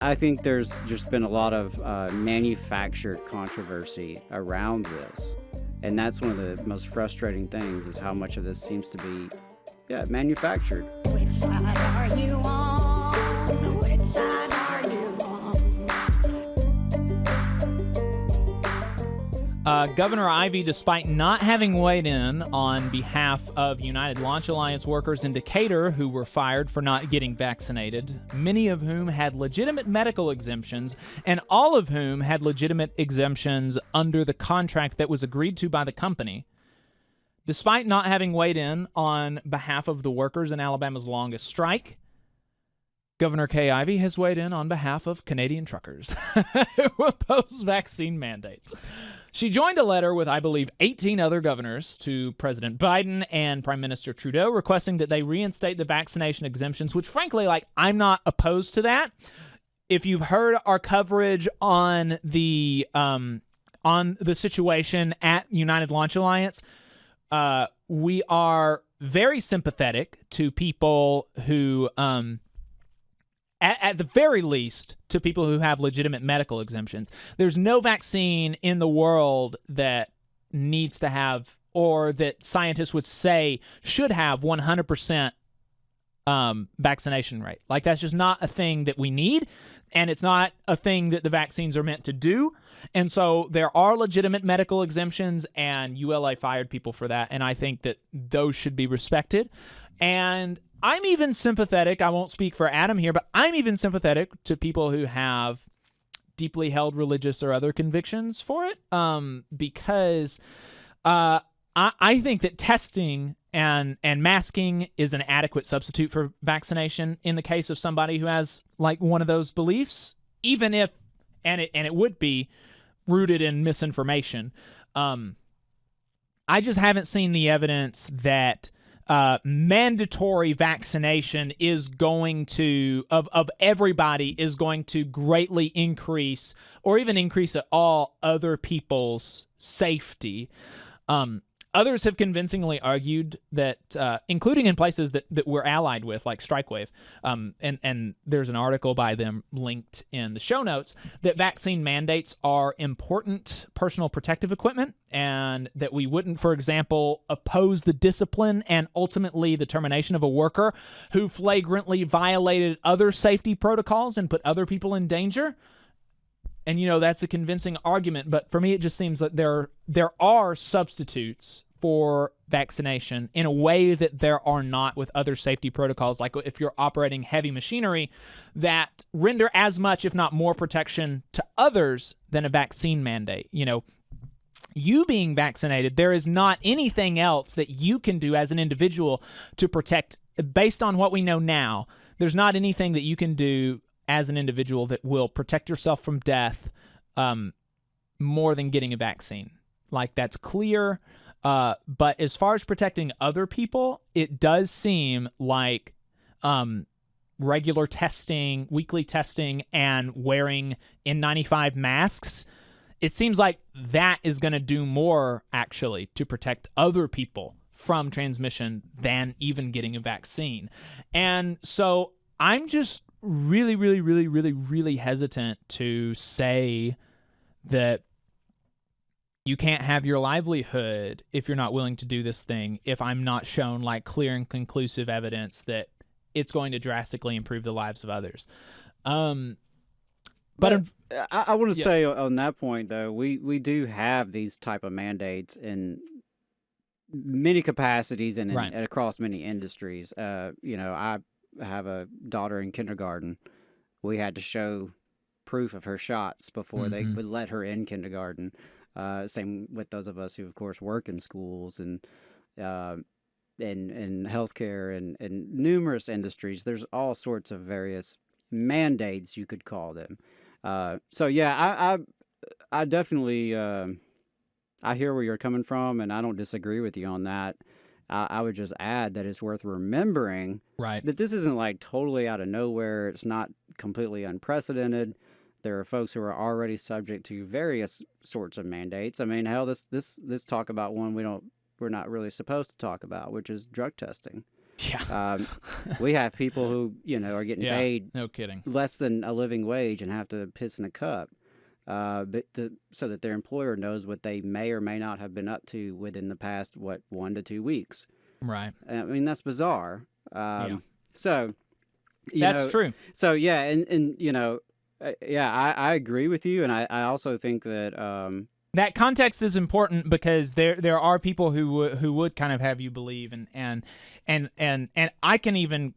I think there's just been a lot of manufactured controversy around this. And that's one of the most frustrating things is how much of this seems to be, manufactured. Which side are you on? Which side are you on? Governor Ivey, despite not having weighed in on behalf of United Launch Alliance workers in Decatur who were fired for not getting vaccinated, many of whom had legitimate medical exemptions, and all of whom had legitimate exemptions under the contract that was agreed to by the company, despite not having weighed in on behalf of the workers in Alabama's longest strike, Governor Kay Ivey has weighed in on behalf of Canadian truckers who oppose vaccine mandates. She joined a letter with, I believe, 18 other governors to President Biden and Prime Minister Trudeau requesting that they reinstate the vaccination exemptions, which, frankly, I'm not opposed to that. If you've heard our coverage on the situation at United Launch Alliance, we are very sympathetic to people who, at the very least, to people who have legitimate medical exemptions. There's no vaccine in the world that needs to have, or that scientists would say should have 100% vaccination rate. That's just not a thing that we need, and it's not a thing that the vaccines are meant to do. And so there are legitimate medical exemptions, and ULA fired people for that, and I think that those should be respected. And I'm even sympathetic, I won't speak for Adam here, but I'm even sympathetic to people who have deeply held religious or other convictions for it, because I think that testing and masking is an adequate substitute for vaccination in the case of somebody who has one of those beliefs, even if, and it would be rooted in misinformation. I just haven't seen the evidence that mandatory vaccination is going to, of everybody, is going to greatly increase, or even increase at all, other people's safety. Others have convincingly argued that, including in places that we're allied with, like StrikeWave, and there's an article by them linked in the show notes, that vaccine mandates are important personal protective equipment, and that we wouldn't, for example, oppose the discipline and ultimately the termination of a worker who flagrantly violated other safety protocols and put other people in danger. And, that's a convincing argument, but for me, it just seems that there are substitutes for vaccination in a way that there are not with other safety protocols, like if you're operating heavy machinery, that render as much, if not more, protection to others than a vaccine mandate. You being vaccinated, there is not anything else that you can do as an individual to protect, based on what we know now, there's not anything that you can do as an individual that will protect yourself from death more than getting a vaccine. That's clear. But as far as protecting other people, it does seem like regular testing, weekly testing, and wearing N95 masks, it seems like that is going to do more, actually, to protect other people from transmission than even getting a vaccine. And so I'm just really, really, really, really, really hesitant to say that you can't have your livelihood if you're not willing to do this thing, if I'm not shown clear and conclusive evidence that it's going to drastically improve the lives of others. But I want to say on that point, though, we do have these type of mandates in many capacities and across many industries. I have a daughter in kindergarten. We had to show proof of her shots before they would let her in kindergarten. Same with those of us who, of course, work in schools and in healthcare and numerous industries. There's all sorts of various mandates, you could call them. So yeah, I definitely I hear where you're coming from, and I don't disagree with you on that. I would just add that it's worth remembering that this isn't totally out of nowhere. It's not completely unprecedented. There are folks who are already subject to various sorts of mandates. I mean, hell, this talk about one we're not really supposed to talk about, which is drug testing. Yeah. We have people who, are getting Yeah. paid No kidding. less than a living wage and have to piss in a cup, so that their employer knows what they may or may not have been up to within the past 1 to 2 weeks. Right. I mean, that's bizarre. Yeah. So That's true. So yeah, and I agree with you, and I also think that That context is important because there are people who would kind of have you believe, and I can even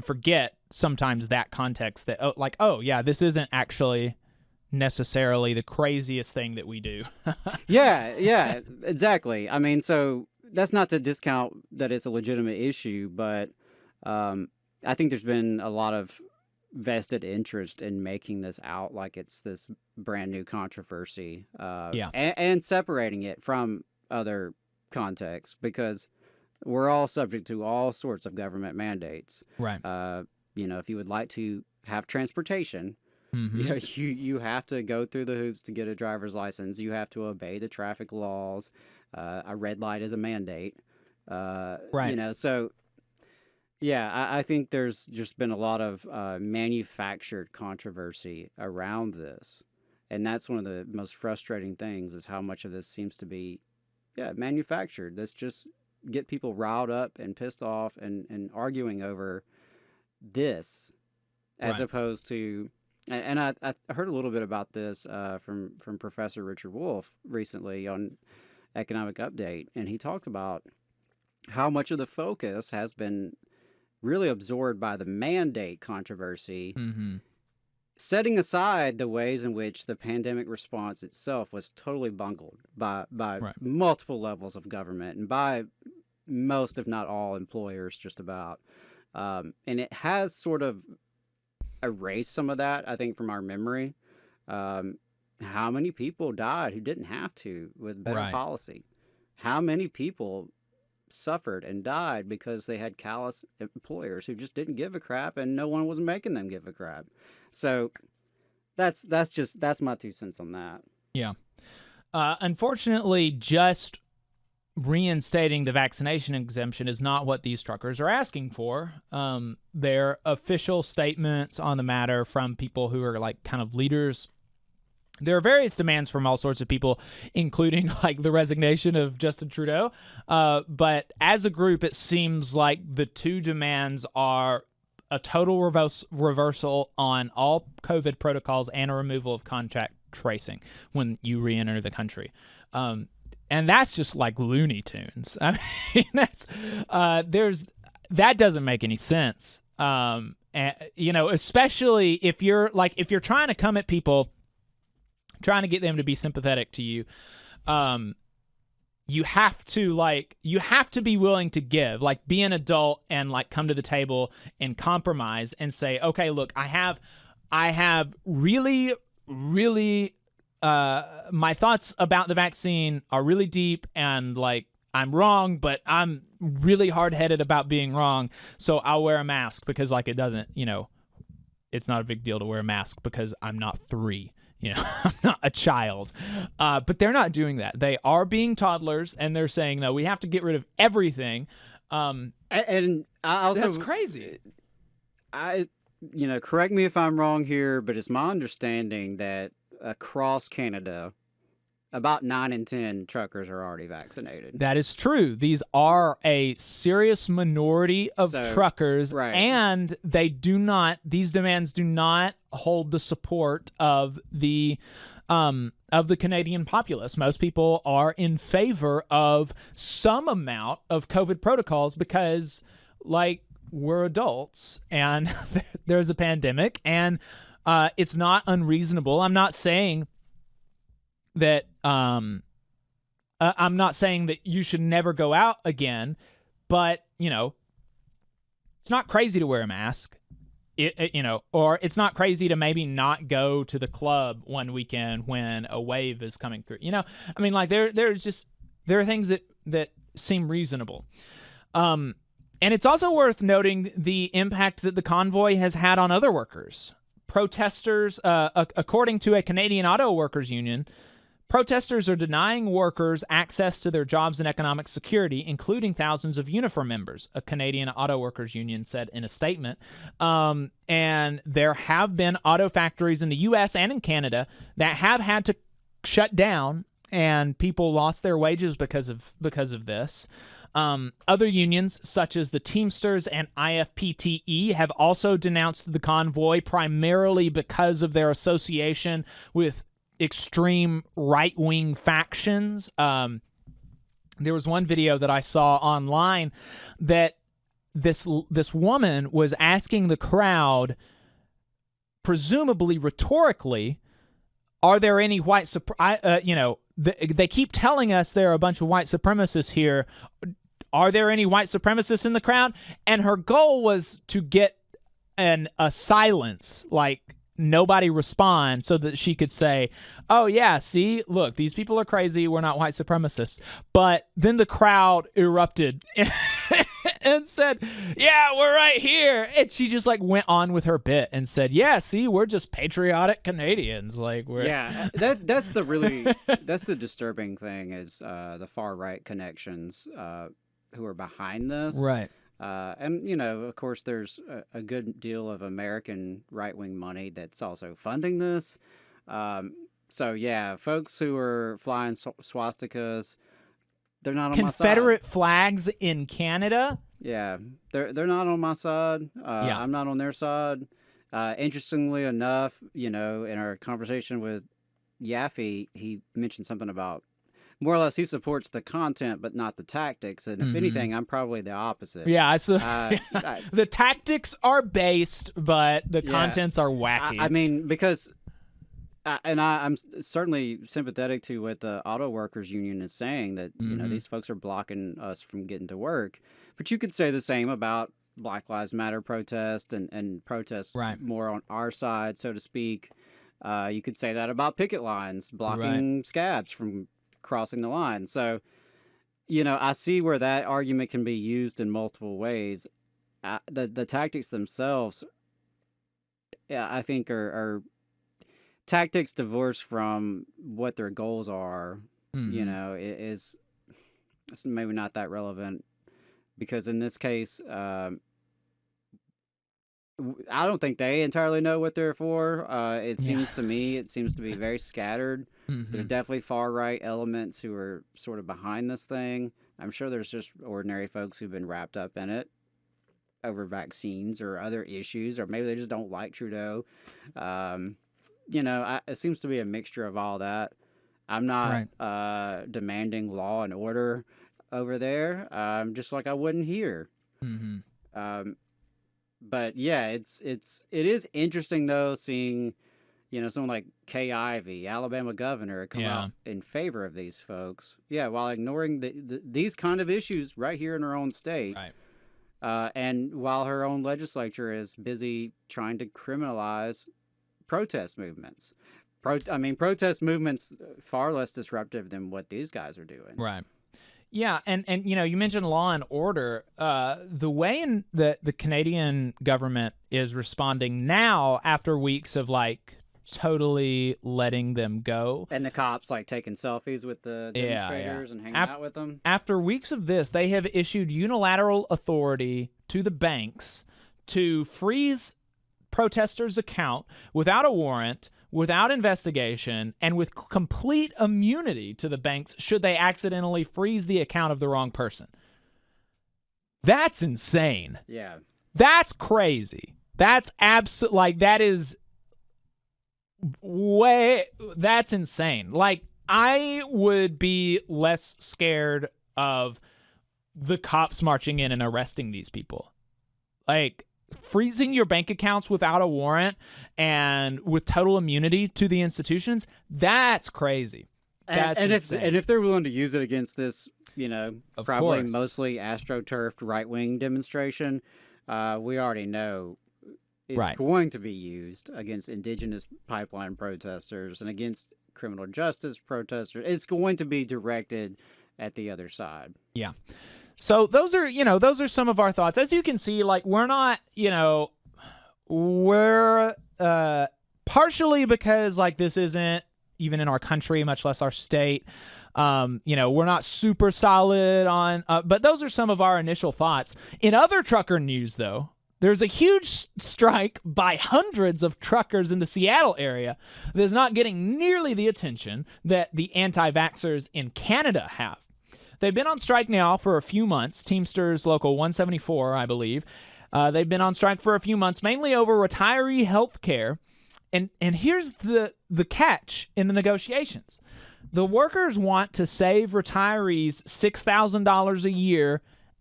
forget sometimes that context, that this isn't actually necessarily the craziest thing that we do. yeah, exactly. I mean, so that's not to discount that it's a legitimate issue, but I think there's been a lot of vested interest in making this out like it's this brand new controversy, and separating it from other contexts, because we're all subject to all sorts of government mandates. Right. If you would like to have transportation, Mm-hmm. you have to go through the hoops to get a driver's license. You have to obey the traffic laws. A red light is a mandate. Right. So yeah, I think there's just been a lot of manufactured controversy around this. And that's one of the most frustrating things, is how much of this seems to be, manufactured. Let's just get people riled up and pissed off and arguing over this, as Right. opposed to, and I heard a little bit about this from Professor Richard Wolff recently on Economic Update, and he talked about how much of the focus has been really absorbed by the mandate controversy, Mm-hmm. setting aside the ways in which the pandemic response itself was totally bungled by Right. multiple levels of government and by most, if not all, employers, just about. And it has sort of erased some of that, I think, from our memory. How many people died who didn't have to with better Right. policy? How many people suffered and died because they had callous employers who just didn't give a crap, and no one was making them give a crap? So that's my 2 cents on that. Yeah. Unfortunately, just reinstating the vaccination exemption is not what these truckers are asking for. Their official statements on the matter from people who are like kind of leaders. There are various demands from all sorts of people, including like the resignation of Justin Trudeau. But as a group, it seems like the two demands are a total reversal on all COVID protocols and a removal of contact tracing when you re-enter the country. And that's just like Looney Tunes. I mean, that doesn't make any sense. And, especially if you're trying to come at people, trying to get them to be sympathetic to you, you have to be willing to give, like be an adult and like come to the table and compromise and say, okay, look, I have really, really, my thoughts about the vaccine are really deep, and like I'm wrong, but I'm really hard-headed about being wrong. So I'll wear a mask because like it doesn't, it's not a big deal to wear a mask because I'm not 3. I'm not a child. But they're not doing that. They are being toddlers, and they're saying, no, we have to get rid of everything. And I also, that's crazy. Correct me if I'm wrong here, but it's my understanding that across Canada, about 9 in 10 truckers are already vaccinated. That is true. These are a serious minority of truckers, right. And these demands do not hold the support of the Canadian populace. Most people are in favor of some amount of COVID protocols because, like, we're adults and there's a pandemic, and it's not unreasonable. I'm not saying that you should never go out again, but it's not crazy to wear a mask. Or it's not crazy to maybe not go to the club one weekend when a wave is coming through. I mean, like there are things that seem reasonable. And it's also worth noting the impact that the convoy has had on other workers. Protesters, according to a Canadian Auto Workers Union, Protesters are denying workers access to their jobs and economic security, including thousands of uniform members, a Canadian auto workers union said in a statement. And there have been auto factories in the U.S. and in Canada that have had to shut down, and people lost their wages because of this. Other unions, such as the Teamsters and IFPTE, have also denounced the convoy primarily because of their association with extreme right-wing factions. There was one video that I saw online that this woman was asking the crowd, presumably rhetorically, are there any white they keep telling us there are a bunch of white supremacists here. Are there any white supremacists in the crowd? And her goal was to get a silence, like nobody respond, so that she could say, oh yeah, see, look, these people are crazy, we're not white supremacists. But then the crowd erupted and said, yeah, we're right here. And she just like went on with her bit and said, yeah, see, we're just patriotic Canadians. Like, we're that's the disturbing thing is the far right connections who are behind this. right. And, of course, there's a good deal of American right-wing money that's also funding this. So, yeah, folks who are flying swastikas, they're not on my side. Confederate flags in Canada? Yeah, they're not on my side. Yeah. I'm not on their side. Interestingly enough, in our conversation with Yaffe, he mentioned something about more or less he supports the content but not the tactics, and if anything, I'm probably the opposite. Yeah, the tactics are based, but the contents are wacky. I mean, because, I'm certainly sympathetic to what the auto workers union is saying, that these folks are blocking us from getting to work. But you could say the same about Black Lives Matter protest and protests more on our side, so to speak. You could say that about picket lines blocking scabs from crossing the line. So, I see where that argument can be used in multiple ways. The tactics themselves, I think, are tactics divorced from what their goals are. Is maybe not that relevant, because in this case, I don't think they entirely know what they're for. It seems to me, to be very scattered. There's definitely far-right elements who are sort of behind this thing. I'm sure there's just ordinary folks who've been wrapped up in it over vaccines or other issues, or maybe they just don't like Trudeau. It seems to be a mixture of all that. I'm not demanding law and order over there, just like I wouldn't here. But yeah, it is interesting though seeing, someone like Kay Ivey, Alabama governor, come out in favor of these folks. Yeah, while ignoring these kind of issues right here in her own state. Right. And while her own legislature is busy trying to criminalize protest movements. Protest movements far less disruptive than what these guys are doing. Right. Yeah, and you mentioned law and order. The way in the Canadian government is responding now after weeks of totally letting them go. And the cops taking selfies with the demonstrators and hanging out with them. After weeks of this, they have issued unilateral authority to the banks to freeze protesters' account without a warrant, without investigation, and with complete immunity to the banks should they accidentally freeze the account of the wrong person. That's insane. Yeah. That's crazy. That's that is that's insane. I would be less scared of the cops marching in and arresting these people. Freezing your bank accounts without a warrant and with total immunity to the institutions, that's crazy. That's insane. And if they're willing to use it against this, probably course. Mostly astroturfed right-wing demonstration, we already know it's going to be used against indigenous pipeline protesters and against criminal justice protesters. It's going to be directed at the other side. Yeah. So those are some of our thoughts. As you can see, we're not, we're partially because this isn't even in our country, much less our state. We're not super solid on, but those are some of our initial thoughts. In other trucker news, though, there's a huge strike by hundreds of truckers in the Seattle area that is not getting nearly the attention that the anti-vaxxers in Canada have. They've been on strike now for a few months. Teamsters Local 174, I believe. They've been on strike for a few months, mainly over retiree health care. And here's the catch in the negotiations. The workers want to save retirees $6,000 a year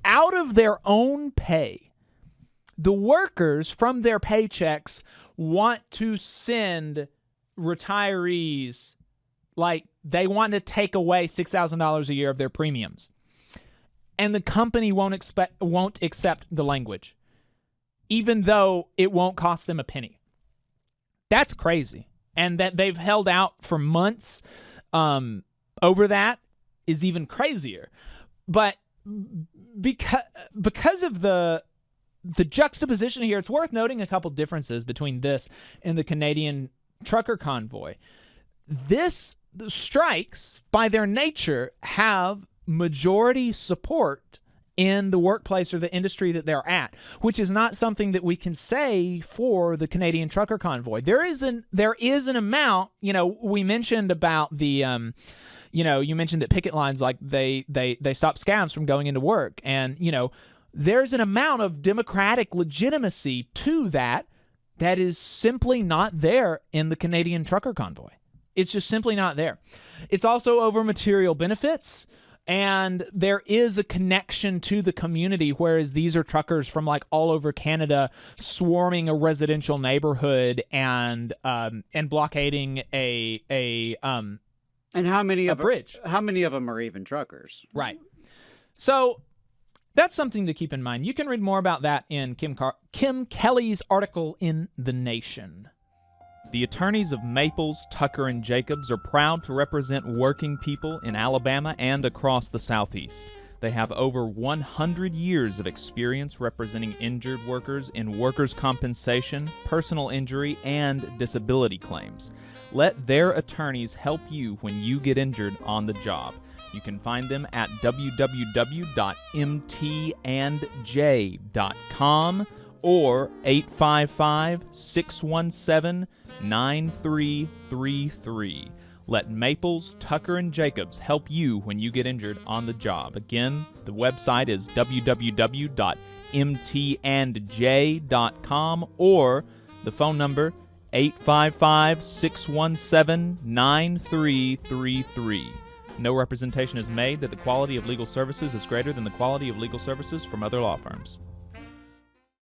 out of their own pay. The workers, from their paychecks, want to send retirees, like they want to take away $6,000 a year of their premiums. And the company won't accept the language, even though it won't cost them a penny. That's crazy. And that they've held out for months over that is even crazier. But because of the juxtaposition here, it's worth noting a couple differences between this and the Canadian trucker convoy. The strikes, by their nature, have majority support in the workplace or the industry that they're at, which is not something that we can say for the Canadian trucker convoy. There is an amount, we mentioned about the you mentioned that picket lines, like they stop scabs from going into work, and there's an amount of democratic legitimacy to that is simply not there in the Canadian trucker convoy. It's just simply not there. It's also over material benefits, and there is a connection to the community, whereas these are truckers from like all over Canada swarming a residential neighborhood and blockading a and how many a of bridge. How many of them are even truckers? Right. So that's something to keep in mind. You can read more about that in Kim Kelly's article in The Nation. The attorneys of Maples, Tucker, and Jacobs are proud to represent working people in Alabama and across the Southeast. They have over 100 years of experience representing injured workers in workers' compensation, personal injury, and disability claims. Let their attorneys help you when you get injured on the job. You can find them at www.mtandj.com or 855-617-9333. Let Maples, Tucker, and Jacobs help you when you get injured on the job. Again, the website is www.mtandj.com or the phone number 855-617-9333. No representation is made that the quality of legal services is greater than the quality of legal services from other law firms.